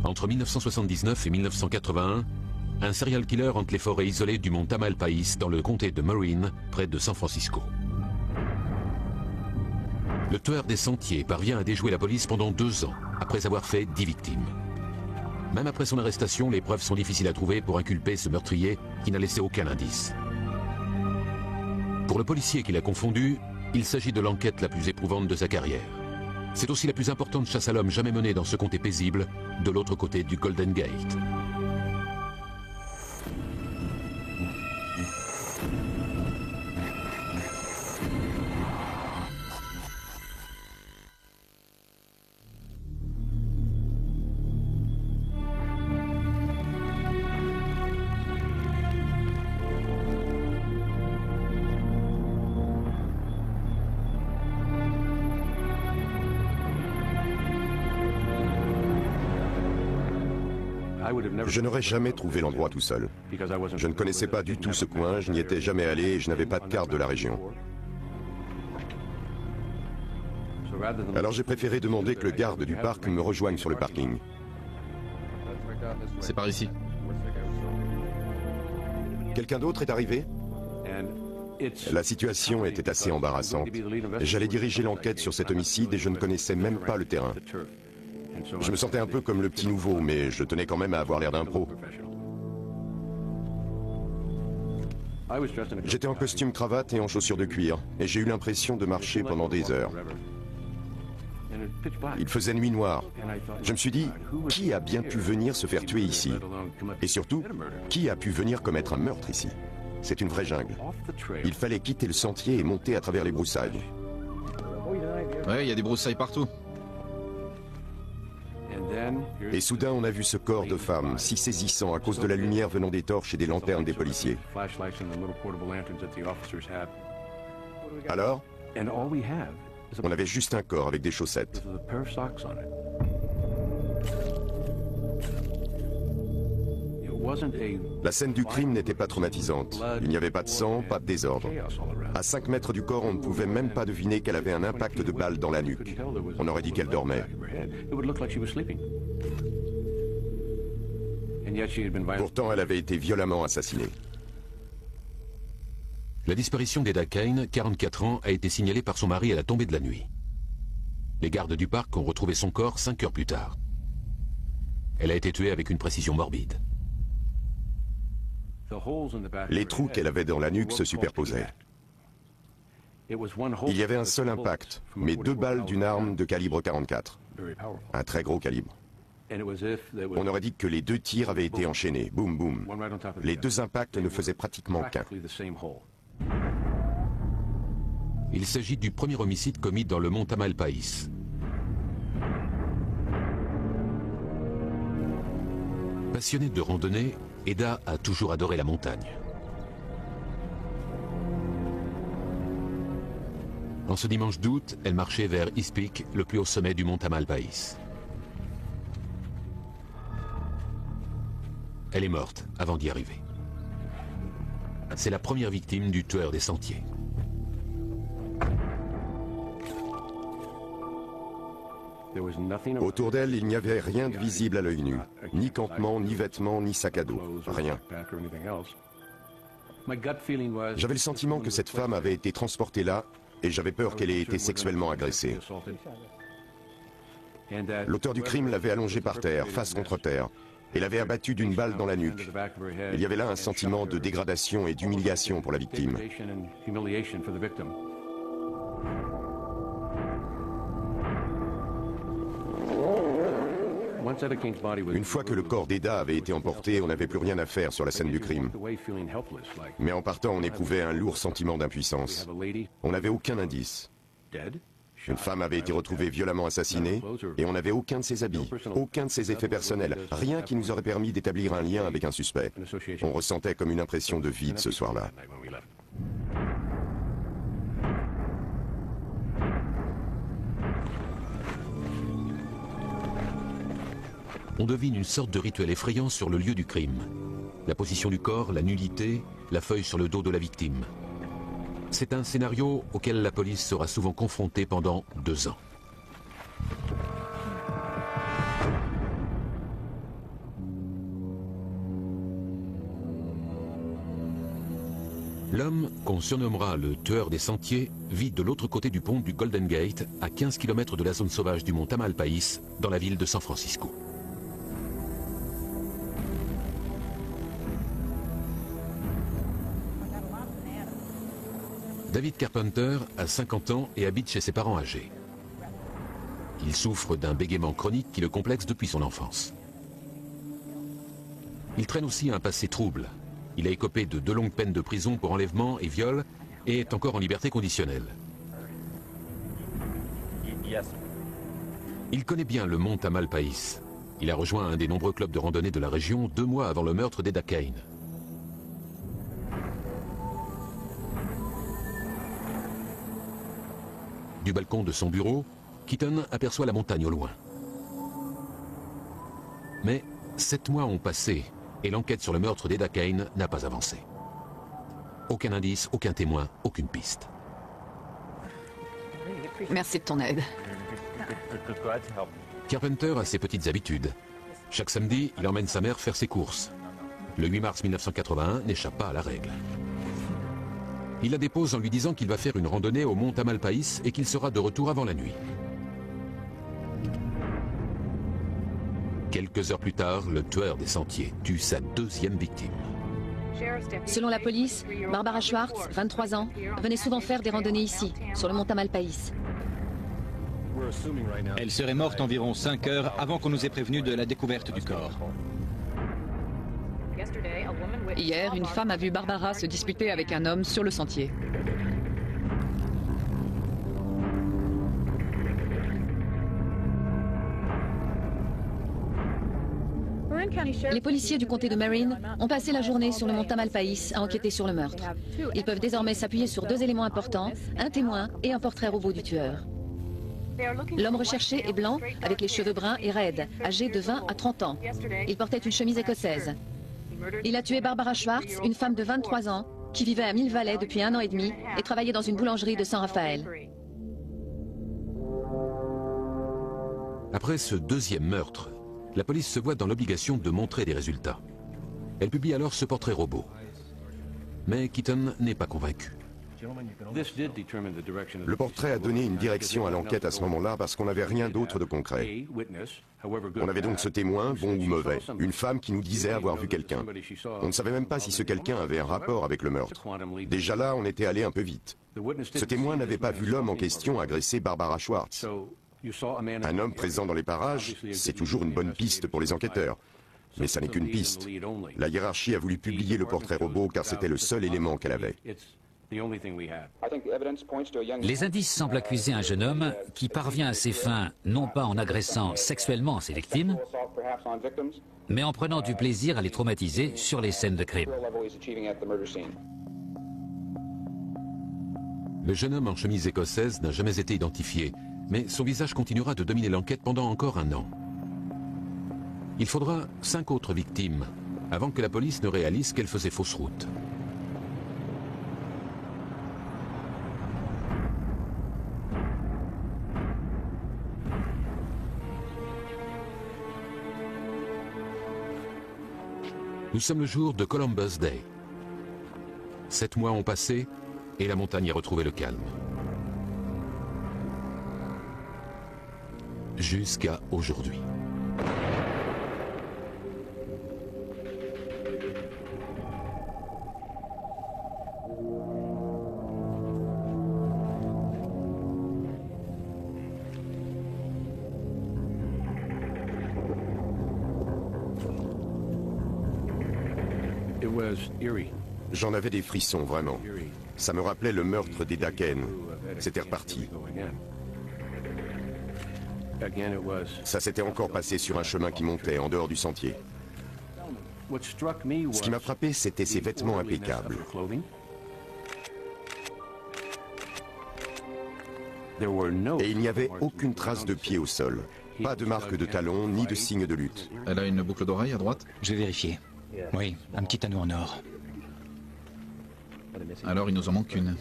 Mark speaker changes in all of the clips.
Speaker 1: Entre 1979 et 1981, un serial killer hante les forêts isolées du mont Tamalpais dans le comté de Marin, près de San Francisco. Le tueur des sentiers parvient à déjouer la police pendant 2 ans, après avoir fait 10 victimes. Même après son arrestation, les preuves sont difficiles à trouver pour inculper ce meurtrier qui n'a laissé aucun indice. Pour le policier qui l'a confondu, il s'agit de l'enquête la plus éprouvante de sa carrière. C'est aussi la plus importante chasse à l'homme jamais menée dans ce comté paisible, de l'autre côté du Golden Gate.
Speaker 2: Je n'aurais jamais trouvé l'endroit tout seul. Je ne connaissais pas du tout ce coin, je n'y étais jamais allé et je n'avais pas de carte de la région. Alors j'ai préféré demander que le garde du parc me rejoigne sur le parking.
Speaker 3: C'est par ici.
Speaker 2: Quelqu'un d'autre est arrivé? La situation était assez embarrassante. J'allais diriger l'enquête sur cet homicide et je ne connaissais même pas le terrain. Je me sentais un peu comme le petit nouveau, mais je tenais quand même à avoir l'air d'un pro. J'étais en costume cravate et en chaussures de cuir, et j'ai eu l'impression de marcher pendant des heures. Il faisait nuit noire. Je me suis dit, qui a bien pu venir se faire tuer ici? Et surtout, qui a pu venir commettre un meurtre ici? C'est une vraie jungle. Il fallait quitter le sentier et monter à travers les broussailles.
Speaker 3: Ouais, il y a des broussailles partout.
Speaker 2: Et soudain, on a vu ce corps de femme, si saisissant à cause de la lumière venant des torches et des lanternes des policiers. Alors, on avait juste un corps avec des chaussettes. La scène du crime n'était pas traumatisante. Il n'y avait pas de sang, pas de désordre. À 5 mètres du corps, on ne pouvait même pas deviner qu'elle avait un impact de balle dans la nuque. On aurait dit qu'elle dormait. Pourtant, elle avait été violemment assassinée.
Speaker 1: La disparition d'Eda Kane, 44 ans, a été signalée par son mari à la tombée de la nuit. Les gardes du parc ont retrouvé son corps 5 heures plus tard. Elle a été tuée avec une précision morbide.
Speaker 2: Les trous qu'elle avait dans la nuque se superposaient. Il y avait un seul impact, mais 2 balles d'une arme de calibre 44. Un très gros calibre. On aurait dit que les 2 tirs avaient été enchaînés, boum boum. Les 2 impacts ne faisaient pratiquement qu'un.
Speaker 1: Il s'agit du premier homicide commis dans le mont Tamalpais. Passionnée de randonnée, Eda a toujours adoré la montagne. En ce dimanche d'août, elle marchait vers East Peak, le plus haut sommet du mont Tamalpais. Elle est morte avant d'y arriver. C'est la première victime du tueur des sentiers.
Speaker 2: Autour d'elle, il n'y avait rien de visible à l'œil nu. Ni campement, ni vêtements, ni sac à dos. Rien. J'avais le sentiment que cette femme avait été transportée là et j'avais peur qu'elle ait été sexuellement agressée. L'auteur du crime l'avait allongée par terre, face contre terre, et l'avait abattue d'une balle dans la nuque. Il y avait là un sentiment de dégradation et d'humiliation pour la victime. Une fois que le corps d'Eda avait été emporté, on n'avait plus rien à faire sur la scène du crime. Mais en partant, on éprouvait un lourd sentiment d'impuissance. On n'avait aucun indice. Une femme avait été retrouvée violemment assassinée et on n'avait aucun de ses habits, aucun de ses effets personnels, rien qui nous aurait permis d'établir un lien avec un suspect. On ressentait comme une impression de vide ce soir-là.
Speaker 1: On devine une sorte de rituel effrayant sur le lieu du crime. La position du corps, la nudité, la feuille sur le dos de la victime. C'est un scénario auquel la police sera souvent confrontée pendant 2 ans. L'homme, qu'on surnommera le tueur des sentiers, vit de l'autre côté du pont du Golden Gate, à 15 km de la zone sauvage du mont Tamalpais, dans la ville de San Francisco. David Carpenter a 50 ans et habite chez ses parents âgés. Il souffre d'un bégaiement chronique qui le complexe depuis son enfance. Il traîne aussi un passé trouble. Il a écopé de 2 longues peines de prison pour enlèvement et viol et est encore en liberté conditionnelle. Il connaît bien le mont Tamalpais. Il a rejoint un des nombreux clubs de randonnée de la région 2 mois avant le meurtre d'Eda Kane. Du balcon de son bureau, Keaton aperçoit la montagne au loin. Mais 7 mois ont passé et l'enquête sur le meurtre d'Eda Kane n'a pas avancé. Aucun indice, aucun témoin, aucune piste.
Speaker 4: Merci de ton aide.
Speaker 1: Carpenter a ses petites habitudes. Chaque samedi, il emmène sa mère faire ses courses. Le 8 mars 1981 n'échappe pas à la règle. Il la dépose en lui disant qu'il va faire une randonnée au mont Tamalpais et qu'il sera de retour avant la nuit. Quelques heures plus tard, le tueur des sentiers tue sa 2e victime.
Speaker 4: Selon la police, Barbara Schwartz, 23 ans, venait souvent faire des randonnées ici, sur le mont Tamalpais.
Speaker 5: Elle serait morte environ 5 heures avant qu'on nous ait prévenu de la découverte du corps.
Speaker 4: Hier, une femme a vu Barbara se disputer avec un homme sur le sentier. Les policiers du comté de Marin ont passé la journée sur le mont Tamalpais à enquêter sur le meurtre. Ils peuvent désormais s'appuyer sur 2 éléments importants, un témoin et un portrait robot du tueur. L'homme recherché est blanc, avec les cheveux bruns et raides, âgé de 20 à 30 ans. Il portait une chemise écossaise. Il a tué Barbara Schwartz, une femme de 23 ans, qui vivait à Mill Valley depuis 1 an et demi et travaillait dans une boulangerie de San Rafael.
Speaker 1: Après ce 2e meurtre, la police se voit dans l'obligation de montrer des résultats. Elle publie alors ce portrait robot. Mais Keaton n'est pas convaincu.
Speaker 2: Le portrait a donné une direction à l'enquête à ce moment-là parce qu'on n'avait rien d'autre de concret. On avait donc ce témoin, bon ou mauvais, une femme qui nous disait avoir vu quelqu'un. On ne savait même pas si ce quelqu'un avait un rapport avec le meurtre. Déjà là, on était allé un peu vite. Ce témoin n'avait pas vu l'homme en question agresser Barbara Schwartz. Un homme présent dans les parages, c'est toujours une bonne piste pour les enquêteurs. Mais ça n'est qu'une piste. La hiérarchie a voulu publier le portrait robot car c'était le seul élément qu'elle avait.
Speaker 6: Les indices semblent accuser un jeune homme qui parvient à ses fins non pas en agressant sexuellement ses victimes, mais en prenant du plaisir à les traumatiser sur les scènes de crime.
Speaker 1: Le jeune homme en chemise écossaise n'a jamais été identifié, mais son visage continuera de dominer l'enquête pendant encore 1 an. Il faudra 5 autres victimes avant que la police ne réalise qu'elle faisait fausse route. Nous sommes le jour de Columbus Day. 7 mois ont passé et la montagne a retrouvé le calme. Jusqu'à aujourd'hui.
Speaker 2: J'en avais des frissons, vraiment. Ça me rappelait le meurtre d'Eda Kane. C'était reparti. Ça s'était encore passé sur un chemin qui montait, en dehors du sentier. Ce qui m'a frappé, c'était ses vêtements impeccables. Et il n'y avait aucune trace de pied au sol. Pas de marque de talon, ni de signe de lutte.
Speaker 3: Elle a une boucle d'oreille à droite?
Speaker 5: Je vais vérifier. Oui, un petit anneau en or.
Speaker 3: Alors il nous en manque une.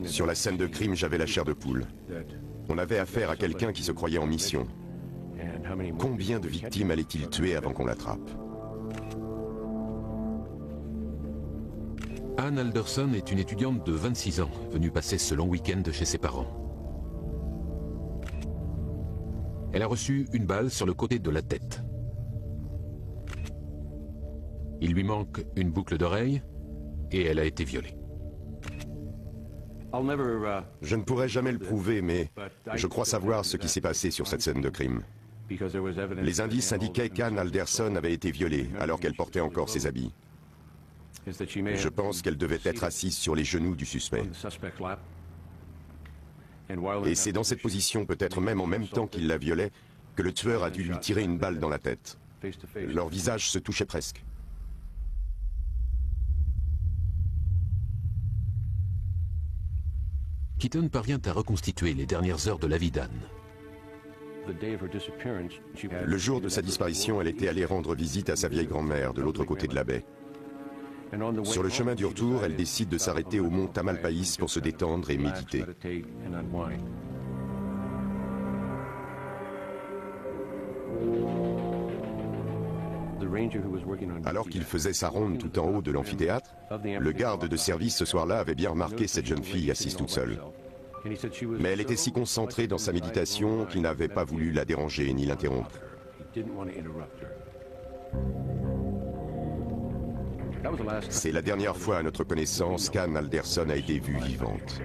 Speaker 2: Sur la scène de crime, j'avais la chair de poule. On avait affaire à quelqu'un qui se croyait en mission. Combien de victimes allait-il tuer avant qu'on l'attrape?
Speaker 1: Ann Alderson est une étudiante de 26 ans, venue passer ce long week-end chez ses parents. Elle a reçu une balle sur le côté de la tête. Il lui manque une boucle d'oreille et elle a été violée.
Speaker 2: Je ne pourrai jamais le prouver, mais je crois savoir ce qui s'est passé sur cette scène de crime. Les indices indiquaient qu'Ann Alderson avait été violée alors qu'elle portait encore ses habits. Je pense qu'elle devait être assise sur les genoux du suspect. Et c'est dans cette position, peut-être même en même temps qu'il la violait, que le tueur a dû lui tirer une balle dans la tête. Leurs visages se touchaient presque.
Speaker 1: Keaton parvient à reconstituer les dernières heures de la vie d'Ann.
Speaker 2: Le jour de sa disparition, elle était allée rendre visite à sa vieille grand-mère de l'autre côté de la baie. Sur le chemin du retour, elle décide de s'arrêter au mont Tamalpais pour se détendre et méditer. Alors qu'il faisait sa ronde tout en haut de l'amphithéâtre, le garde de service ce soir-là avait bien remarqué cette jeune fille assise toute seule. Mais elle était si concentrée dans sa méditation qu'il n'avait pas voulu la déranger ni l'interrompre. C'est la dernière fois à notre connaissance qu'Ann Alderson a été vue vivante.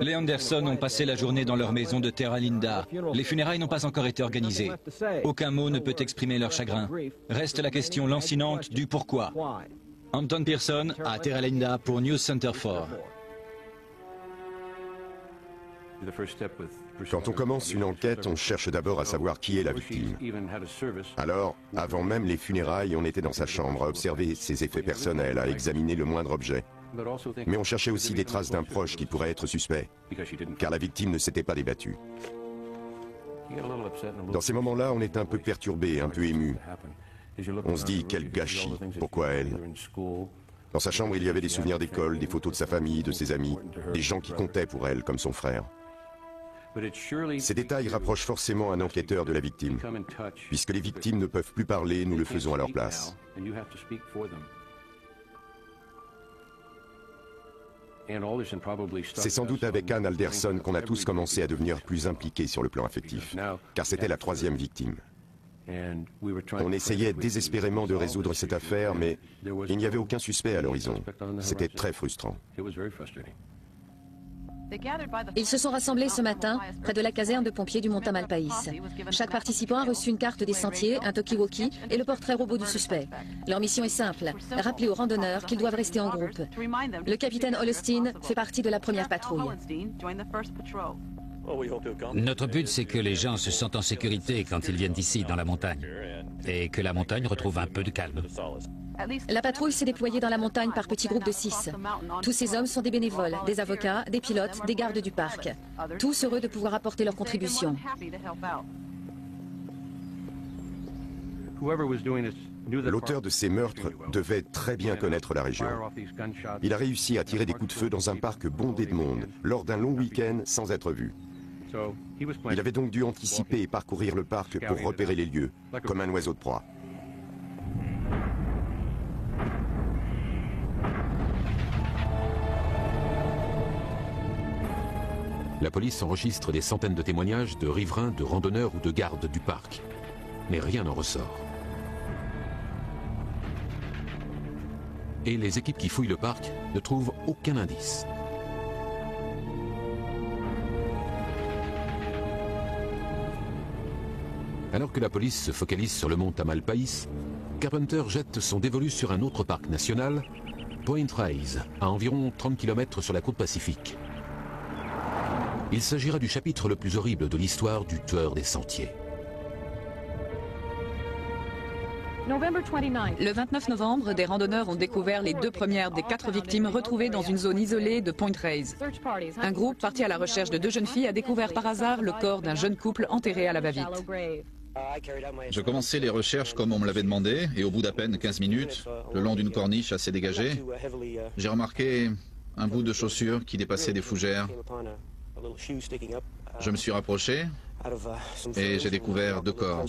Speaker 5: Les Anderson ont passé la journée dans leur maison de Terra Linda. Les funérailles n'ont pas encore été organisées. Aucun mot ne peut exprimer leur chagrin. Reste la question lancinante du pourquoi. Anton Pearson à Terra Linda pour News Center 4.
Speaker 2: Quand on commence une enquête, on cherche d'abord à savoir qui est la victime. Alors, avant même les funérailles, on était dans sa chambre à observer ses effets personnels, à examiner le moindre objet. Mais on cherchait aussi des traces d'un proche qui pourrait être suspect, car la victime ne s'était pas débattue. Dans ces moments-là, on est un peu perturbé, un peu ému. On se dit, quel gâchis, pourquoi elle? Dans sa chambre, il y avait des souvenirs d'école, des photos de sa famille, de ses amis, des gens qui comptaient pour elle, comme son frère. Ces détails rapprochent forcément un enquêteur de la victime. Puisque les victimes ne peuvent plus parler, nous le faisons à leur place. C'est sans doute avec Ann Alderson qu'on a tous commencé à devenir plus impliqués sur le plan affectif, car c'était la troisième victime. On essayait désespérément de résoudre cette affaire, mais il n'y avait aucun suspect à l'horizon. C'était très frustrant.
Speaker 4: Ils se sont rassemblés ce matin près de la caserne de pompiers du mont Tamalpais. Chaque participant a reçu une carte des sentiers, un talkie-walkie et le portrait robot du suspect. Leur mission est simple, rappeler aux randonneurs qu'ils doivent rester en groupe. Le capitaine Holstein fait partie de la première patrouille.
Speaker 6: Notre but, c'est que les gens se sentent en sécurité quand ils viennent ici, dans la montagne, et que la montagne retrouve un peu de calme.
Speaker 4: La patrouille s'est déployée dans la montagne par petits groupes de 6. Tous ces hommes sont des bénévoles, des avocats, des pilotes, des gardes du parc. Tous heureux de pouvoir apporter leur contribution.
Speaker 2: L'auteur de ces meurtres devait très bien connaître la région. Il a réussi à tirer des coups de feu dans un parc bondé de monde, lors d'un long week-end sans être vu. Il avait donc dû anticiper et parcourir le parc pour repérer les lieux, comme un oiseau de proie.
Speaker 1: La police enregistre des centaines de témoignages de riverains, de randonneurs ou de gardes du parc. Mais rien n'en ressort. Et les équipes qui fouillent le parc ne trouvent aucun indice. Alors que la police se focalise sur le mont Tamalpais, Carpenter jette son dévolu sur un autre parc national, Point Reyes, à environ 30 km sur la côte pacifique. Il s'agira du chapitre le plus horrible de l'histoire du tueur des sentiers.
Speaker 7: Le 29 novembre, des randonneurs ont découvert les 2 premières des 4 victimes retrouvées dans une zone isolée de Point Reyes. Un groupe parti à la recherche de 2 jeunes filles a découvert par hasard le corps d'un jeune couple enterré à la va-vite.
Speaker 3: Je commençais les recherches comme on me l'avait demandé, et au bout d'à peine 15 minutes, le long d'une corniche assez dégagée, j'ai remarqué un bout de chaussure qui dépassait des fougères. Je me suis rapproché et j'ai découvert 2 corps.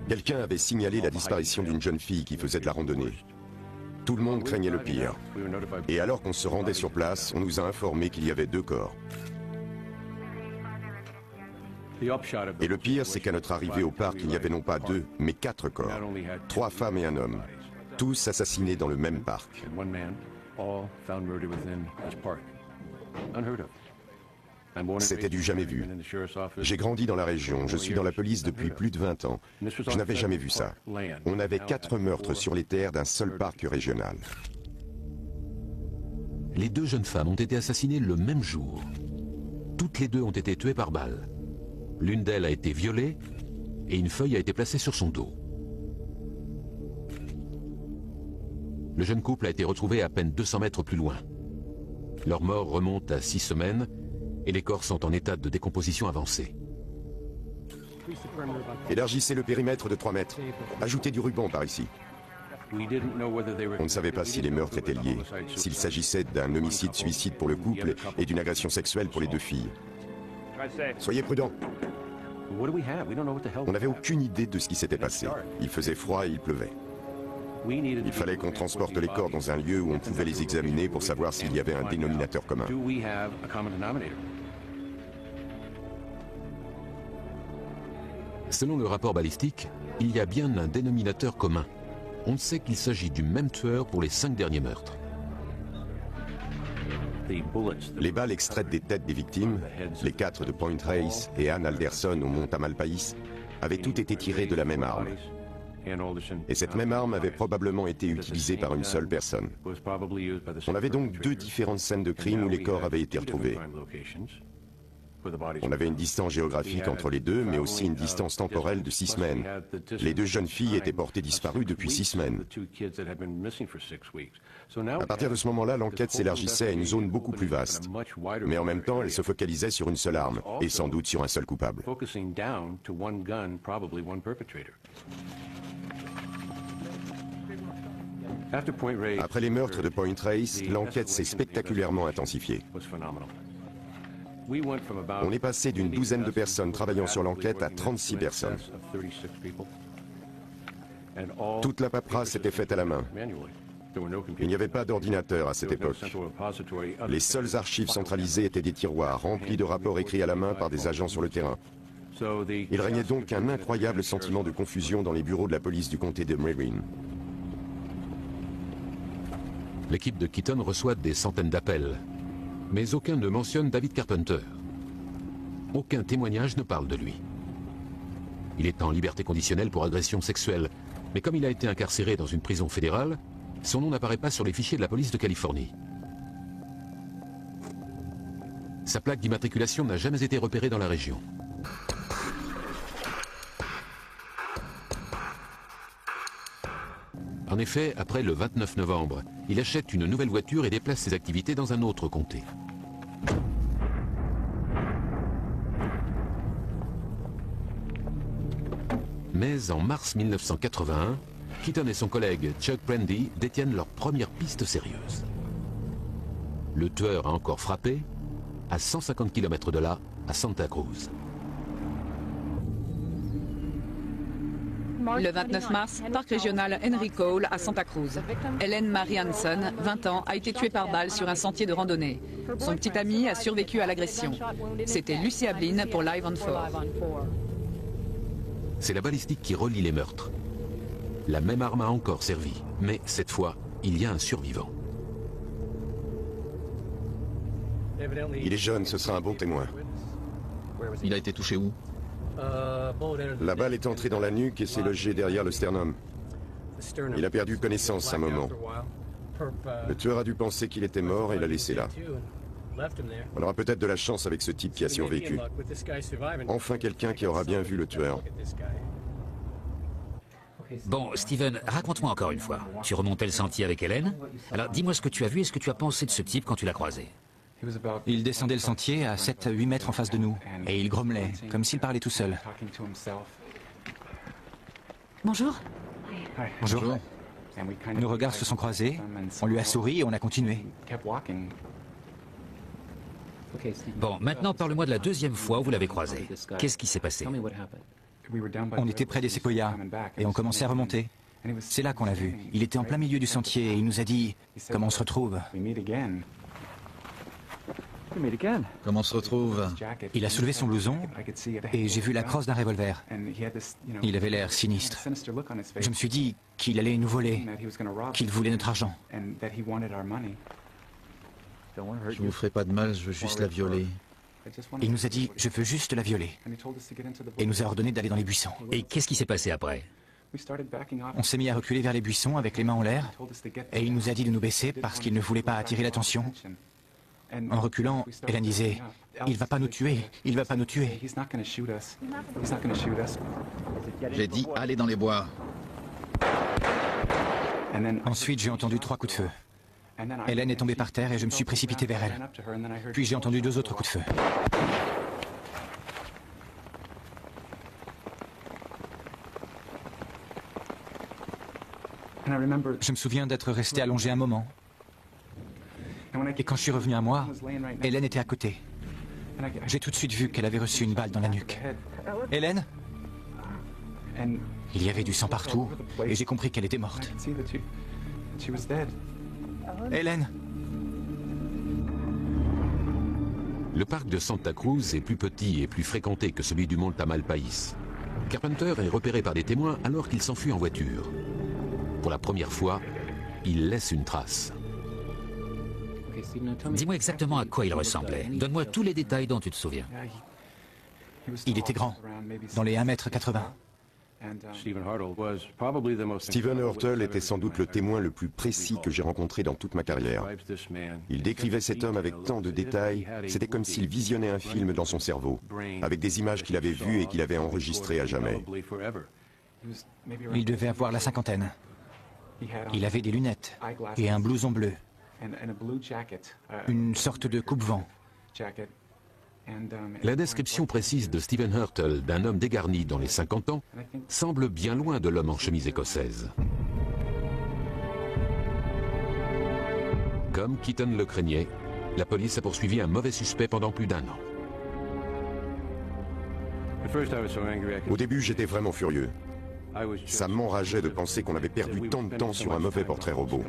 Speaker 2: Quelqu'un avait signalé la disparition d'une jeune fille qui faisait de la randonnée. Tout le monde craignait le pire. Et alors qu'on se rendait sur place, on nous a informé qu'il y avait 2 corps. Et le pire, c'est qu'à notre arrivée au parc, il n'y avait non pas 2, mais 4 corps. 3 femmes et un homme. Tous assassinés dans le même parc. C'était du jamais vu. J'ai grandi dans la région, je suis dans la police depuis plus de 20 ans. Je n'avais jamais vu ça. On avait 4 meurtres sur les terres d'un seul parc régional.
Speaker 1: Les 2 jeunes femmes ont été assassinées le même jour. Toutes les 2 ont été tuées par balle. L'une d'elles a été violée et une feuille a été placée sur son dos. Le jeune couple a été retrouvé à peine 200 mètres plus loin. Leur mort remonte à 6 semaines et les corps sont en état de décomposition avancée.
Speaker 2: Élargissez le périmètre de 3 mètres. Ajoutez du ruban par ici. On ne savait pas si les meurtres étaait liés, s'il s'agissait d'un homicide-suicide pour le couple et d'une agression sexuelle pour les 2 filles. Soyez prudents. On n'avait aucune idée de ce qui s'était passé. Il faisait froid et il pleuvait. Il fallait qu'on transporte les corps dans un lieu où on pouvait les examiner pour savoir s'il y avait un dénominateur commun.
Speaker 1: Selon le rapport balistique, il y a bien un dénominateur commun. On sait qu'il s'agit du même tueur pour les 5 derniers meurtres.
Speaker 2: Les balles extraites des têtes des victimes, les 4 de Point Reyes et Ann Alderson au mont Tamalpais, avaient toutes été tirées de la même arme. Et cette même arme avait probablement été utilisée par une seule personne. On avait donc 2 différentes scènes de crime où les corps avaient été retrouvés. On avait une distance géographique entre les 2, mais aussi une distance temporelle de 6 semaines. Les 2 jeunes filles étaient portées disparues depuis 6 semaines. À partir de ce moment-là, l'enquête s'élargissait à une zone beaucoup plus vaste. Mais en même temps, elle se focalisait sur une seule arme, et sans doute sur un seul coupable. Après les meurtres de Point Reyes, l'enquête s'est spectaculairement intensifiée. On est passé d'une 12aine de personnes travaillant sur l'enquête à 36 personnes. Toute la paperasse était faite à la main. Il n'y avait pas d'ordinateur à cette époque. Les seules archives centralisées étaient des tiroirs remplis de rapports écrits à la main par des agents sur le terrain. Il régnait donc un incroyable sentiment de confusion dans les bureaux de la police du comté de Marin.
Speaker 1: L'équipe de Keaton reçoit des centaines d'appels, mais aucun ne mentionne David Carpenter. Aucun témoignage ne parle de lui. Il est en liberté conditionnelle pour agression sexuelle, mais comme il a été incarcéré dans une prison fédérale, son nom n'apparaît pas sur les fichiers de la police de Californie. Sa plaque d'immatriculation n'a jamais été repérée dans la région. En effet, après le 29 novembre, il achète une nouvelle voiture et déplace ses activités dans un autre comté. Mais en mars 1981, Keaton et son collègue Chuck Brandy détiennent leur première piste sérieuse. Le tueur a encore frappé, à 150 km de là, à Santa Cruz.
Speaker 7: Le 29 mars, parc régional Henry Cole à Santa Cruz. Helen Marie Hanson, 20 ans, a été tuée par balle sur un sentier de randonnée. Son petit ami a survécu à l'agression. C'était Lucy Ablin pour Live on 4.
Speaker 1: C'est la balistique qui relie les meurtres. La même arme a encore servi, mais cette fois, il y a un survivant.
Speaker 2: Il est jeune, ce sera un bon témoin.
Speaker 3: Il a été touché où?
Speaker 2: La balle est entrée dans la nuque et s'est logée derrière le sternum. Il a perdu connaissance un moment. Le tueur a dû penser qu'il était mort et l'a laissé là. On aura peut-être de la chance avec ce type qui a survécu. Enfin quelqu'un qui aura bien vu le tueur.
Speaker 6: Bon, Steven, raconte-moi encore une fois. Tu remontais le sentier avec Hélène. Alors dis-moi ce que tu as vu et ce que tu as pensé de ce type quand tu l'as croisé.
Speaker 5: Il descendait le sentier à 7 à 8 mètres en face de nous. Et il grommelait, comme s'il parlait tout seul.
Speaker 4: Bonjour.
Speaker 5: Bonjour. Nos regards se sont croisés, on lui a souri et on a continué.
Speaker 6: Bon, maintenant parle-moi de la deuxième fois où vous l'avez croisé. Qu'est-ce qui s'est passé?
Speaker 5: On était près des séquoias et on commençait à remonter. C'est là qu'on l'a vu. Il était en plein milieu du sentier et il nous a dit « Comment on se retrouve ?»
Speaker 3: Comment on se retrouve?
Speaker 5: Il a soulevé son blouson et j'ai vu la crosse d'un revolver. Il avait l'air sinistre. Je me suis dit qu'il allait nous voler, qu'il voulait notre argent.
Speaker 3: Je vous ferai pas de mal, je veux juste la violer.
Speaker 5: Il nous a dit « Je veux juste la violer » et nous a ordonné d'aller dans les buissons.
Speaker 6: Et qu'est-ce qui s'est passé après?
Speaker 5: On s'est mis à reculer vers les buissons avec les mains en l'air et il nous a dit de nous baisser parce qu'il ne voulait pas attirer l'attention. En reculant, Hélène disait « Il va pas nous tuer, il va pas nous tuer ».
Speaker 3: J'ai dit allez dans les bois.
Speaker 5: Ensuite, j'ai entendu 3 coups de feu. Hélène est tombée par terre et je me suis précipité vers elle. Puis j'ai entendu 2 autres coups de feu. Je me souviens d'être resté allongé un moment. Et quand je suis revenu à moi, Hélène était à côté. J'ai tout de suite vu qu'elle avait reçu une balle dans la nuque. Hélène? Il y avait du sang partout et j'ai compris qu'elle était morte. Hélène?
Speaker 1: Le parc de Santa Cruz est plus petit et plus fréquenté que celui du mont Tamalpais. Carpenter est repéré par des témoins alors qu'il s'enfuit en voiture. Pour la première fois, il laisse une trace.
Speaker 6: Dis-moi exactement à quoi il ressemblait. Donne-moi tous les détails dont tu te souviens.
Speaker 5: Il était grand, dans les 1,80 m.
Speaker 2: Stephen Hurtle était sans doute le témoin le plus précis que j'ai rencontré dans toute ma carrière. Il décrivait cet homme avec tant de détails, c'était comme s'il visionnait un film dans son cerveau, avec des images qu'il avait vues et qu'il avait enregistrées à jamais.
Speaker 5: Il devait avoir la cinquantaine. Il avait des lunettes et un blouson bleu, une sorte de coupe-vent.
Speaker 1: La description précise de Stephen Hurtle d'un homme dégarni dans les 50 ans semble bien loin de l'homme en chemise écossaise. Comme Keaton le craignait, la police a poursuivi un mauvais suspect pendant plus d'1 an.
Speaker 2: Au début, j'étais vraiment furieux. Ça m'enrageait de penser qu'on avait perdu tant de temps sur un mauvais portrait robot.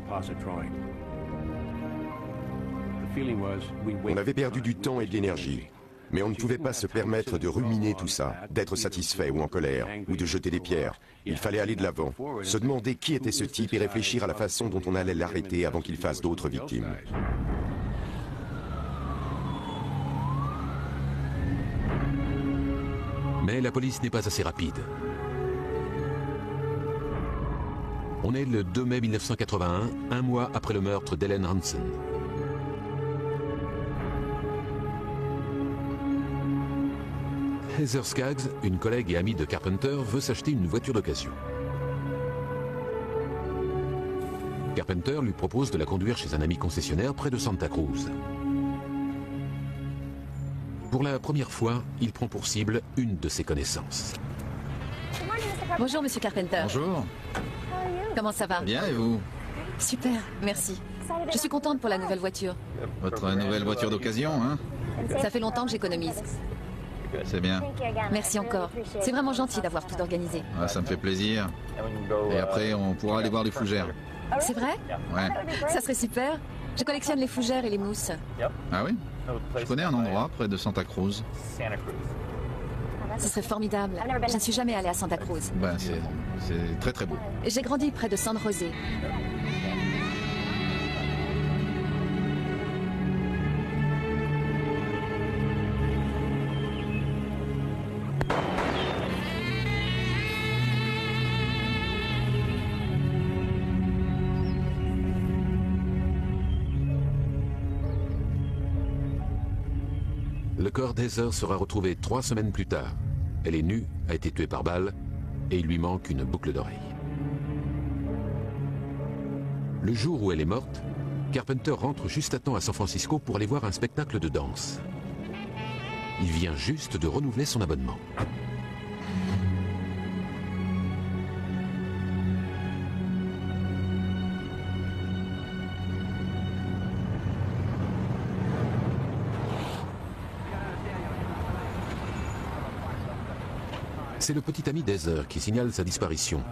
Speaker 2: On avait perdu du temps et de l'énergie. Mais on ne pouvait pas se permettre de ruminer tout ça, d'être satisfait ou en colère, ou de jeter des pierres. Il fallait aller de l'avant, se demander qui était ce type et réfléchir à la façon dont on allait l'arrêter avant qu'il fasse d'autres victimes.
Speaker 1: Mais la police n'est pas assez rapide. On est le 2 mai 1981, un mois après le meurtre d'Helen Hansen. Heather Skaggs, une collègue et amie de Carpenter, veut s'acheter une voiture d'occasion. Carpenter lui propose de la conduire chez un ami concessionnaire près de Santa Cruz. Pour la première fois, il prend pour cible une de ses connaissances.
Speaker 4: Bonjour, Monsieur Carpenter.
Speaker 3: Bonjour.
Speaker 4: Comment ça va?
Speaker 3: Bien, et vous?
Speaker 4: Super, merci. Je suis contente pour la nouvelle voiture.
Speaker 3: Votre nouvelle voiture d'occasion, hein?
Speaker 4: Ça fait longtemps que j'économise.
Speaker 3: C'est bien.
Speaker 4: Merci encore. C'est vraiment gentil d'avoir tout organisé.
Speaker 3: Ah, ça me fait plaisir. Et après, on pourra aller voir les fougères.
Speaker 4: C'est vrai?
Speaker 3: Ouais.
Speaker 4: Ça serait super. Je collectionne les fougères et les mousses.
Speaker 3: Ah oui? Je connais un endroit près de Santa Cruz.
Speaker 4: Ce serait formidable. Je ne suis jamais allée à Santa Cruz.
Speaker 3: Ben, c'est très très beau.
Speaker 4: J'ai grandi près de San José.
Speaker 1: Le corps d'Heather sera retrouvé 3 semaines plus tard. Elle est nue, a été tuée par balle, et il lui manque une boucle d'oreille. Le jour où elle est morte, Carpenter rentre juste à temps à San Francisco pour aller voir un spectacle de danse. Il vient juste de renouveler son abonnement. C'est le petit ami d'Heather qui signale sa disparition.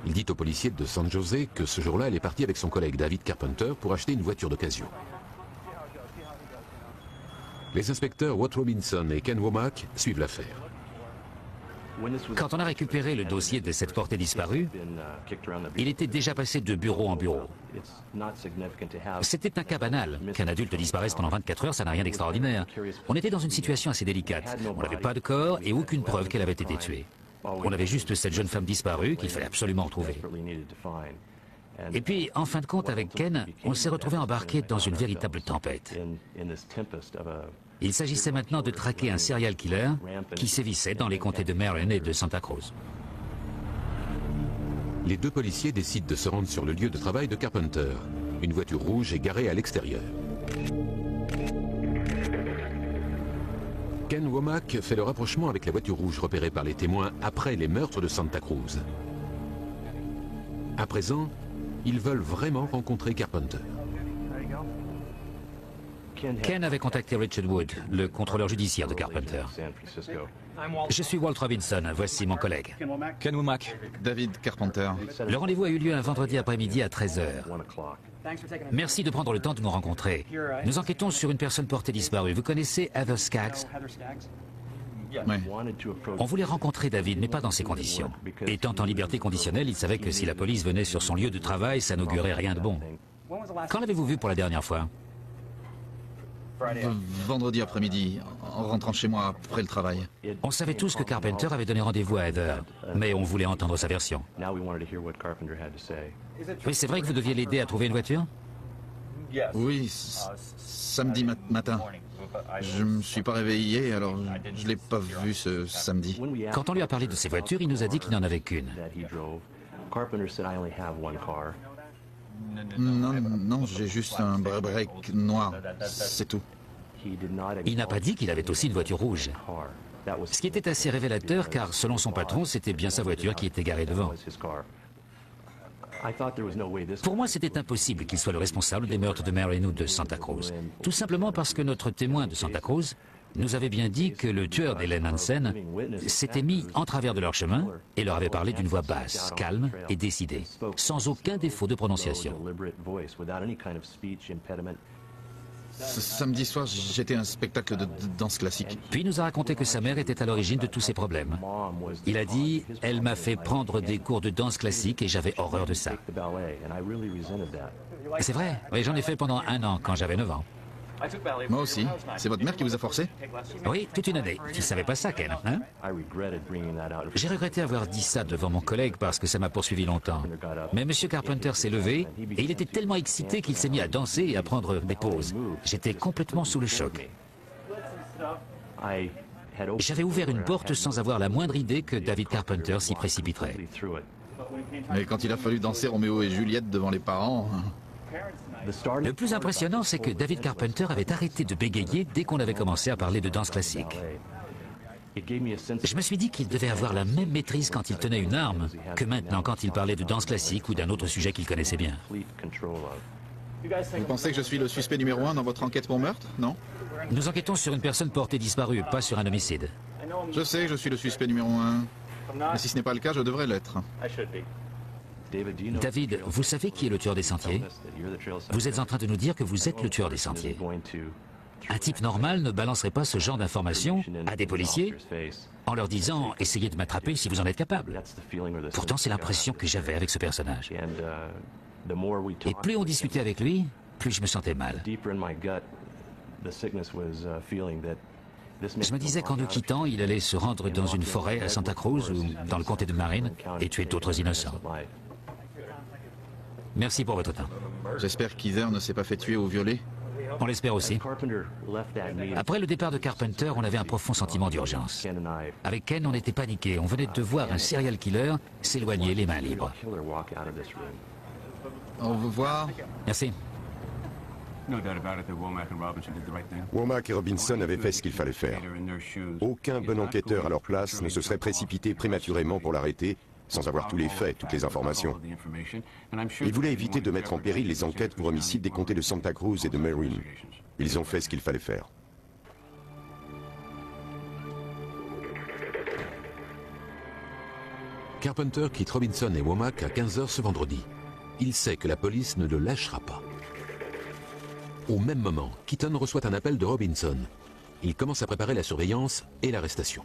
Speaker 1: Il dit aux policiers de San José que ce jour-là, elle est partie avec son collègue David Carpenter pour acheter une voiture d'occasion. Les inspecteurs Watt Robinson et Ken Womack suivent l'affaire.
Speaker 6: Quand on a récupéré le dossier de cette portée disparue, il était déjà passé de bureau en bureau. C'était un cas banal. Qu'un adulte disparaisse pendant 24 heures, ça n'a rien d'extraordinaire. On était dans une situation assez délicate. On n'avait pas de corps et aucune preuve qu'elle avait été tuée. On avait juste cette jeune femme disparue qu'il fallait absolument retrouver. Et puis, en fin de compte, avec Ken, on s'est retrouvé embarqué dans une véritable tempête. Il s'agissait maintenant de traquer un serial killer qui sévissait dans les comtés de Marin et de Santa Cruz.
Speaker 1: Les deux policiers décident de se rendre sur le lieu de travail de Carpenter. Une voiture rouge est garée à l'extérieur. Ken Womack fait le rapprochement avec la voiture rouge repérée par les témoins après les meurtres de Santa Cruz. À présent, ils veulent vraiment rencontrer Carpenter.
Speaker 6: Ken avait contacté Richard Wood, le contrôleur judiciaire de Carpenter. Je suis Walt Robinson, voici mon collègue.
Speaker 5: Ken Womack.
Speaker 3: David Carpenter.
Speaker 6: Le rendez-vous a eu lieu un vendredi après-midi à 13 h. Merci de prendre le temps de nous rencontrer. Nous enquêtons sur une personne portée disparue. Vous connaissez Heather Skaggs?
Speaker 3: Oui.
Speaker 6: On voulait rencontrer David, mais pas dans ces conditions. Étant en liberté conditionnelle, il savait que si la police venait sur son lieu de travail, ça n'augurait rien de bon. Quand l'avez-vous vu pour la dernière fois?
Speaker 3: Vendredi après-midi, en rentrant chez moi après le travail.
Speaker 6: On savait tous que Carpenter avait donné rendez-vous à Heather, mais on voulait entendre sa version. Oui, c'est vrai que vous deviez l'aider à trouver une voiture?
Speaker 3: Oui, samedi matin. Je me suis pas réveillé, alors je l'ai pas vu ce samedi.
Speaker 6: Quand on lui a parlé de ses voitures, il nous a dit qu'il n'en avait qu'une.
Speaker 3: Non, j'ai juste un break noir, c'est tout.
Speaker 6: Il n'a pas dit qu'il avait aussi une voiture rouge. Ce qui était assez révélateur, car selon son patron, c'était bien sa voiture qui était garée devant. Pour moi, c'était impossible qu'il soit le responsable des meurtres de Marin ou de Santa Cruz. Tout simplement parce que notre témoin de Santa Cruz nous avait bien dit que le tueur d'Helen Hansen s'était mis en travers de leur chemin et leur avait parlé d'une voix basse, calme et décidée, sans aucun défaut de prononciation.
Speaker 3: Ce samedi soir, j'étais à un spectacle de danse classique.
Speaker 6: Puis il nous a raconté que sa mère était à l'origine de tous ces problèmes. Il a dit « Elle m'a fait prendre des cours de danse classique et j'avais horreur de ça. » C'est vrai, oui, j'en ai fait pendant 1 an quand j'avais 9 ans.
Speaker 3: Moi aussi. C'est votre mère qui vous a forcé?
Speaker 6: Oui, toute une année. Tu savais pas ça, Ken, hein? J'ai regretté avoir dit ça devant mon collègue parce que ça m'a poursuivi longtemps. Mais M. Carpenter s'est levé et il était tellement excité qu'il s'est mis à danser et à prendre des pauses. J'étais complètement sous le choc. J'avais ouvert une porte sans avoir la moindre idée que David Carpenter s'y précipiterait.
Speaker 3: Mais quand il a fallu danser Roméo et Juliette devant les parents...
Speaker 6: Le plus impressionnant, c'est que David Carpenter avait arrêté de bégayer dès qu'on avait commencé à parler de danse classique. Je me suis dit qu'il devait avoir la même maîtrise quand il tenait une arme que maintenant quand il parlait de danse classique ou d'un autre sujet qu'il connaissait bien.
Speaker 3: Vous pensez que je suis le suspect numéro 1 dans votre enquête pour meurtre, non?
Speaker 6: Nous enquêtons sur une personne portée disparue, pas sur un homicide.
Speaker 3: Je sais que je suis le suspect numéro 1. Mais si ce n'est pas le cas, je devrais l'être.
Speaker 6: David, vous savez qui est le tueur des sentiers? Vous êtes en train de nous dire que vous êtes le tueur des sentiers. Un type normal ne balancerait pas ce genre d'informations à des policiers en leur disant « Essayez de m'attraper si vous en êtes capable ». Pourtant, c'est l'impression que j'avais avec ce personnage. Et plus on discutait avec lui, plus je me sentais mal. Je me disais qu'en nous quittant, il allait se rendre dans une forêt à Santa Cruz ou dans le comté de Marin et tuer d'autres innocents. Merci pour votre temps.
Speaker 3: J'espère qu'Heather ne s'est pas fait tuer ou violer.
Speaker 6: On l'espère aussi. Après le départ de Carpenter, on avait un profond sentiment d'urgence. Avec Ken, on était paniqués. On venait de voir un serial killer s'éloigner les mains libres.
Speaker 3: Au revoir.
Speaker 6: Merci.
Speaker 2: Womack et Robinson avaient fait ce qu'il fallait faire. Aucun bon enquêteur à leur place ne se serait précipité prématurément pour l'arrêter, sans avoir tous les faits, toutes les informations. Ils voulaient éviter de mettre en péril les enquêtes pour homicide des comtés de Santa Cruz et de Marin. Ils ont fait ce qu'il fallait faire.
Speaker 1: Carpenter quitte Robinson et Womack à 15 h ce vendredi. Il sait que la police ne le lâchera pas. Au même moment, Keaton reçoit un appel de Robinson. Il commence à préparer la surveillance et l'arrestation.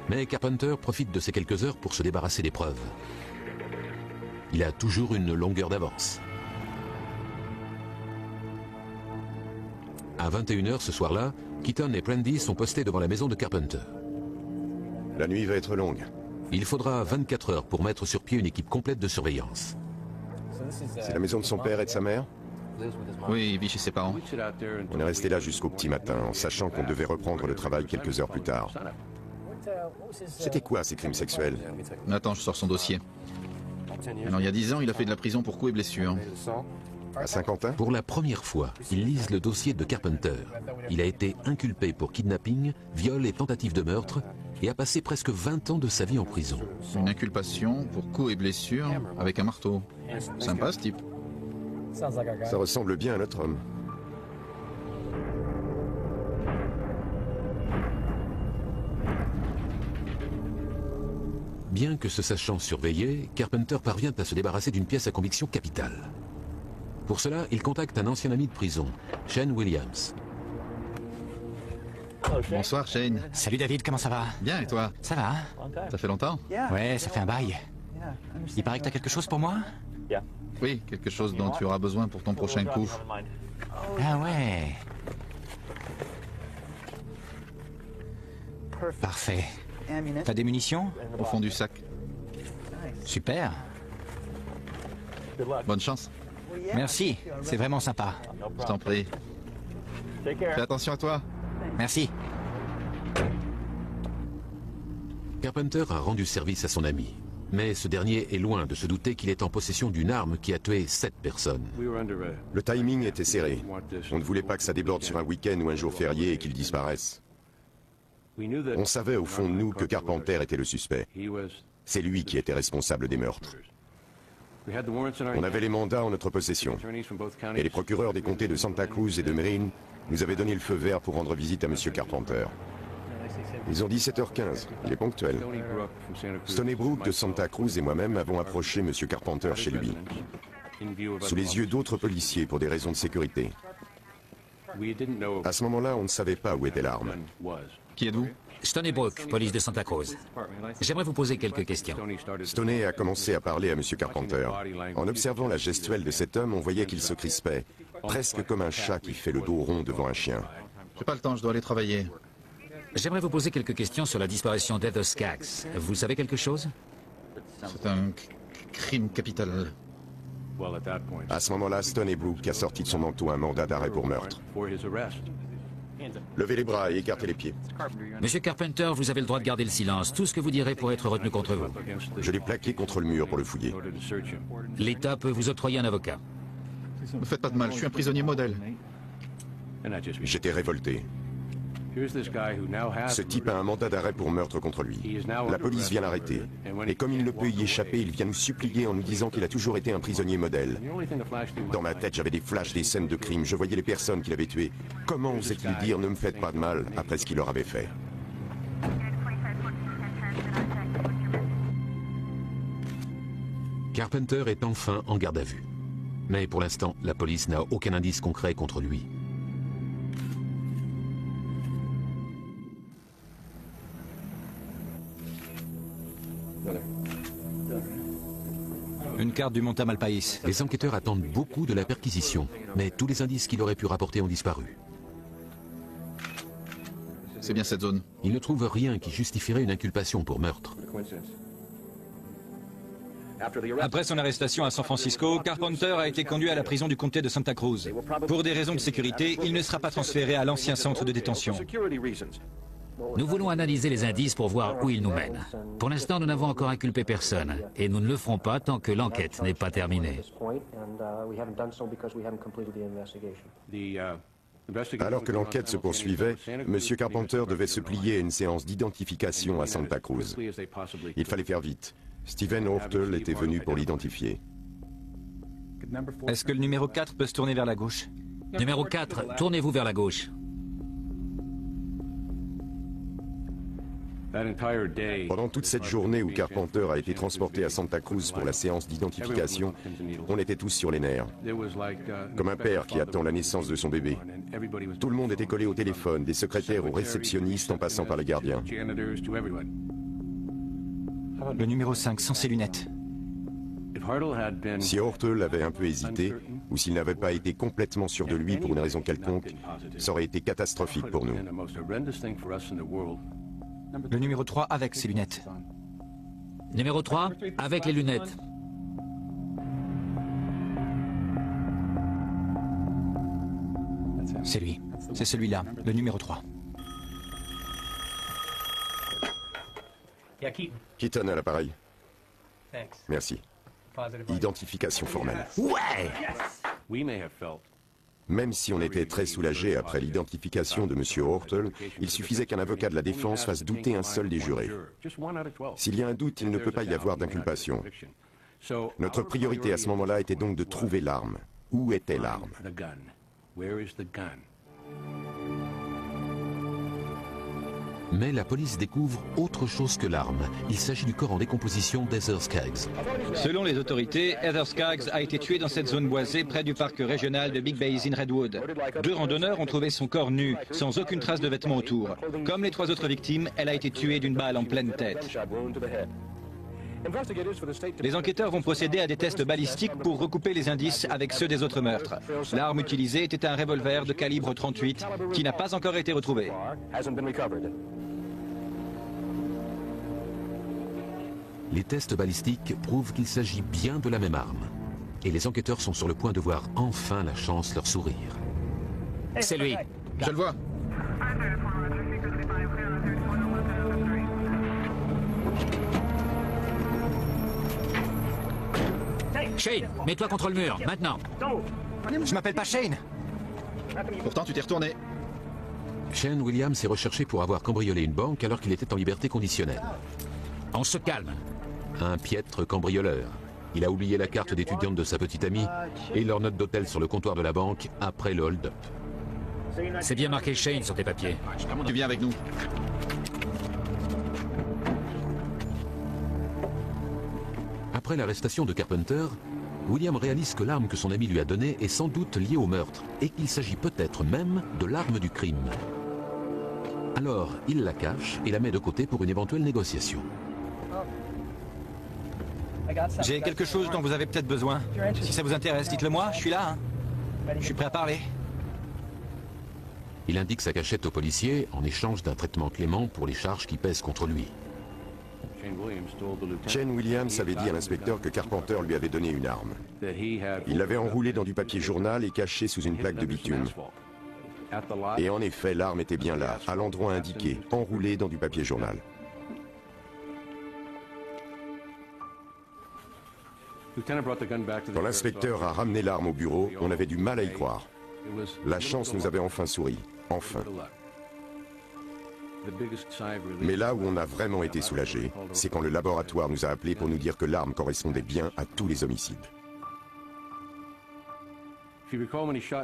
Speaker 1: Mais Carpenter profite de ces quelques heures pour se débarrasser des preuves. Il a toujours une longueur d'avance. À 21 h ce soir-là, Keaton et Prendy sont postés devant la maison de Carpenter.
Speaker 2: La nuit va être longue.
Speaker 1: Il faudra 24 heures pour mettre sur pied une équipe complète de surveillance.
Speaker 2: C'est la maison de son père et de sa mère?
Speaker 3: Oui, il vit chez ses parents.
Speaker 2: On est resté là jusqu'au petit matin, en sachant qu'on devait reprendre le travail quelques heures plus tard. C'était quoi ces crimes sexuels?
Speaker 3: Attends, je sors son dossier. Alors il y a 10 ans, il a fait de la prison pour coups et blessures.
Speaker 2: À Saint-Quentin?
Speaker 1: Pour la première fois, ils lisent le dossier de Carpenter. Il a été inculpé pour kidnapping, viol et tentative de meurtre et a passé presque 20 ans de sa vie en prison.
Speaker 3: Une inculpation pour coups et blessures avec un marteau. Sympa ce type.
Speaker 2: Ça ressemble bien à notre homme.
Speaker 1: Bien que se sachant surveillé, Carpenter parvient à se débarrasser d'une pièce à conviction capitale. Pour cela, il contacte un ancien ami de prison, Shane Williams.
Speaker 3: Bonsoir Shane.
Speaker 8: Salut David, comment ça va?
Speaker 3: Bien et toi?
Speaker 8: Ça va?
Speaker 3: Ça fait longtemps?
Speaker 8: Ouais, ça fait un bail. Il paraît que t'as quelque chose pour moi?
Speaker 3: Oui, quelque chose dont tu auras besoin pour ton prochain coup.
Speaker 8: Ah ouais. Parfait. T'as des munitions?
Speaker 3: Au fond du sac.
Speaker 8: Super.
Speaker 3: Bonne chance.
Speaker 8: Merci, c'est vraiment sympa.
Speaker 3: Je t'en prie. Fais attention à toi.
Speaker 8: Merci.
Speaker 1: Carpenter a rendu service à son ami. Mais ce dernier est loin de se douter qu'il est en possession d'une arme qui a tué 7 personnes.
Speaker 2: Le timing était serré. On ne voulait pas que ça déborde sur un week-end ou un jour férié et qu'il disparaisse. On savait au fond de nous que Carpenter était le suspect. C'est lui qui était responsable des meurtres. On avait les mandats en notre possession. Et les procureurs des comtés de Santa Cruz et de Marin nous avaient donné le feu vert pour rendre visite à M. Carpenter. Ils ont dit 7h15, il est ponctuel. Stoney Brook de Santa Cruz et moi-même avons approché M. Carpenter chez lui, sous les yeux d'autres policiers pour des raisons de sécurité. À ce moment-là, on ne savait pas où était l'arme.
Speaker 3: Qui êtes-vous?
Speaker 6: Stoney Brook, police de Santa Cruz. J'aimerais vous poser quelques questions.
Speaker 2: Stoney a commencé à parler à M. Carpenter. En observant la gestuelle de cet homme, on voyait qu'il se crispait, presque comme un chat qui fait le dos rond devant un chien.
Speaker 3: J'ai pas le temps, je dois aller travailler.
Speaker 6: J'aimerais vous poser quelques questions sur la disparition d'Heather Skaggs. Vous savez quelque chose?
Speaker 3: C'est un crime capital.
Speaker 2: À ce moment-là, Stoney Brook a sorti de son manteau un mandat d'arrêt pour meurtre. Levez les bras et écartez les pieds.
Speaker 6: Monsieur Carpenter, vous avez le droit de garder le silence. Tout ce que vous direz pourrait être retenu contre vous.
Speaker 2: Je l'ai plaqué contre le mur pour le fouiller.
Speaker 6: L'État peut vous octroyer un avocat.
Speaker 3: Ne faites pas de mal, je suis un prisonnier modèle.
Speaker 2: J'étais révolté. Ce type a un mandat d'arrêt pour meurtre contre lui. La police vient l'arrêter. Et comme il ne peut y échapper, il vient nous supplier en nous disant qu'il a toujours été un prisonnier modèle. Dans ma tête, j'avais des flashs des scènes de crime. Je voyais les personnes qu'il avait tuées. Comment osait-il dire « ne me faites pas de mal » après ce qu'il leur avait fait?
Speaker 1: Carpenter est enfin en garde à vue. Mais pour l'instant, la police n'a aucun indice concret contre lui.
Speaker 5: Une carte du Mont Tamalpais.
Speaker 1: Les enquêteurs attendent beaucoup de la perquisition, mais tous les indices qu'il aurait pu rapporter ont disparu.
Speaker 3: C'est bien cette zone.
Speaker 1: Ils ne trouvent rien qui justifierait une inculpation pour meurtre.
Speaker 5: Après son arrestation à San Francisco, Carpenter a été conduit à la prison du comté de Santa Cruz. Pour des raisons de sécurité, il ne sera pas transféré à l'ancien centre de détention.
Speaker 6: Nous voulons analyser les indices pour voir où ils nous mènent. Pour l'instant, nous n'avons encore inculpé personne. Et nous ne le ferons pas tant que l'enquête n'est pas terminée.
Speaker 2: Alors que l'enquête se poursuivait, M. Carpenter devait se plier à une séance d'identification à Santa Cruz. Il fallait faire vite. Stephen Hortel était venu pour l'identifier.
Speaker 5: Est-ce que le numéro 4 peut se tourner vers la gauche?
Speaker 6: Numéro 4, tournez-vous vers la gauche.
Speaker 2: Pendant toute cette journée où Carpenter a été transporté à Santa Cruz pour la séance d'identification, on était tous sur les nerfs. Comme un père qui attend la naissance de son bébé. Tout le monde était collé au téléphone, des secrétaires aux réceptionnistes en passant par les gardiens.
Speaker 8: Le numéro 5, sans ses lunettes.
Speaker 2: Si Hortel avait un peu hésité, ou s'il n'avait pas été complètement sûr de lui pour une raison quelconque, ça aurait été catastrophique pour nous.
Speaker 8: Le numéro 3 avec ses lunettes.
Speaker 6: Numéro 3, avec les lunettes.
Speaker 8: C'est lui. C'est celui-là, le numéro 3.
Speaker 2: Keaton à l'appareil. Merci. Identification formelle.
Speaker 6: Ouais!
Speaker 2: Même si on était très soulagé après l'identification de M. Hortel, il suffisait qu'un avocat de la défense fasse douter un seul des jurés. S'il y a un doute, il ne peut pas y avoir d'inculpation. Notre priorité à ce moment-là était donc de trouver l'arme. Où était l'arme?
Speaker 1: Mais la police découvre autre chose que l'arme. Il s'agit du corps en décomposition d'Heather Skaggs.
Speaker 5: Selon les autorités, Heather Skaggs a été tuée dans cette zone boisée près du parc régional de Big Basin Redwood. 2 randonneurs ont trouvé son corps nu, sans aucune trace de vêtements autour. Comme les 3 autres victimes, elle a été tuée d'une balle en pleine tête. Les enquêteurs vont procéder à des tests balistiques pour recouper les indices avec ceux des autres meurtres. L'arme utilisée était un revolver de calibre 38 qui n'a pas encore été retrouvé.
Speaker 1: Les tests balistiques prouvent qu'il s'agit bien de la même arme. Et les enquêteurs sont sur le point de voir enfin la chance leur sourire.
Speaker 6: C'est lui.
Speaker 3: Je le vois.
Speaker 6: Shane, mets-toi contre le mur, maintenant.
Speaker 8: Je m'appelle pas Shane.
Speaker 3: Pourtant, tu t'es retourné.
Speaker 1: Shane Williams est recherché pour avoir cambriolé une banque alors qu'il était en liberté conditionnelle.
Speaker 6: On se calme.
Speaker 1: Un piètre cambrioleur. Il a oublié la carte d'étudiante de sa petite amie et leur note d'hôtel sur le comptoir de la banque après le hold-up.
Speaker 6: C'est bien marqué Shane sur tes papiers.
Speaker 3: Tu viens avec nous.
Speaker 1: Après l'arrestation de Carpenter, William réalise que l'arme que son ami lui a donnée est sans doute liée au meurtre et qu'il s'agit peut-être même de l'arme du crime. Alors, il la cache et la met de côté pour une éventuelle négociation.
Speaker 8: J'ai quelque chose dont vous avez peut-être besoin. Si ça vous intéresse, dites-le moi, je suis là. Je suis prêt à parler.
Speaker 1: Il indique sa cachette au policier en échange d'un traitement clément pour les charges qui pèsent contre lui.
Speaker 2: Shane Williams avait dit à l'inspecteur que Carpenter lui avait donné une arme. Il l'avait enroulée dans du papier journal et cachée sous une plaque de bitume. Et en effet, l'arme était bien là, à l'endroit indiqué, enroulée dans du papier journal. Quand l'inspecteur a ramené l'arme au bureau, on avait du mal à y croire. La chance nous avait enfin souri. Enfin. Mais là où on a vraiment été soulagé, c'est quand le laboratoire nous a appelés pour nous dire que l'arme correspondait bien à tous les homicides.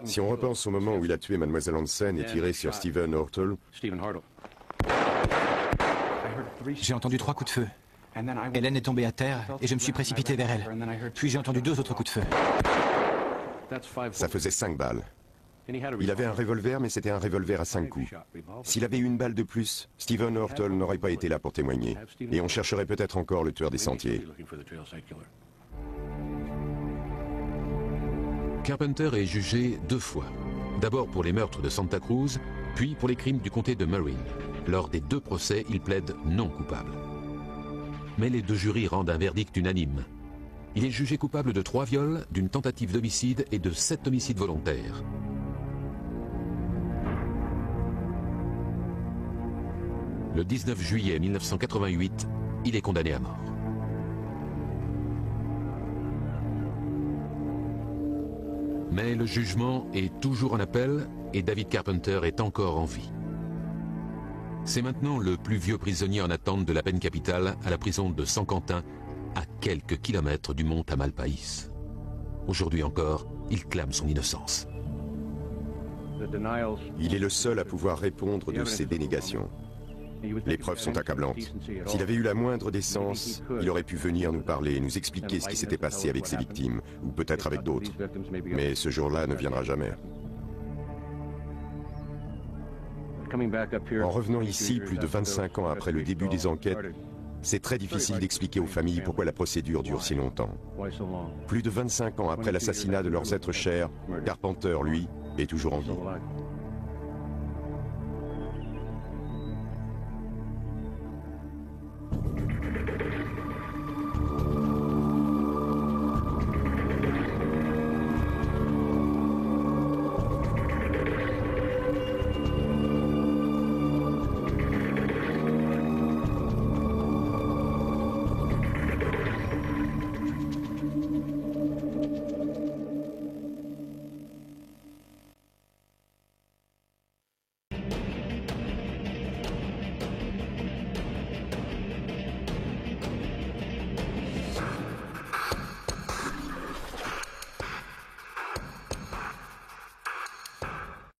Speaker 2: Si on repense au moment où il a tué Mademoiselle Hansen et tiré sur Stephen Hortel,
Speaker 8: J'ai entendu 3 coups de feu. Hélène est tombée à terre et je me suis précipité vers elle. Puis j'ai entendu 2 autres coups de feu.
Speaker 2: ça faisait 5 balles. Il avait un revolver, mais c'était un revolver à 5 coups. S'il avait eu une balle de plus, Stephen Hortel n'aurait pas été là pour témoigner. Et on chercherait peut-être encore le tueur des sentiers.
Speaker 1: Carpenter est jugé 2 fois. D'abord pour les meurtres de Santa Cruz, puis pour les crimes du comté de Marin. Lors des 2 procès, il plaide non coupable. Mais les 2 jurys rendent un verdict unanime. Il est jugé coupable de 3 viols, d'une tentative d'homicide et de 7 homicides volontaires. Le 19 juillet 1988, il est condamné à mort. Mais le jugement est toujours en appel et David Carpenter est encore en vie. C'est maintenant le plus vieux prisonnier en attente de la peine capitale à la prison de San Quentin, à quelques kilomètres du mont Tamalpais. Aujourd'hui encore, il clame son innocence.
Speaker 2: Il est le seul à pouvoir répondre de ces dénégations. Les preuves sont accablantes. S'il avait eu la moindre décence, il aurait pu venir nous parler, nous expliquer ce qui s'était passé avec ses victimes, ou peut-être avec d'autres. Mais ce jour-là ne viendra jamais. En revenant ici, plus de 25 ans après le début des enquêtes, c'est très difficile d'expliquer aux familles pourquoi la procédure dure si longtemps. Plus de 25 ans après l'assassinat de leurs êtres chers, Carpenter, lui, est toujours en vie.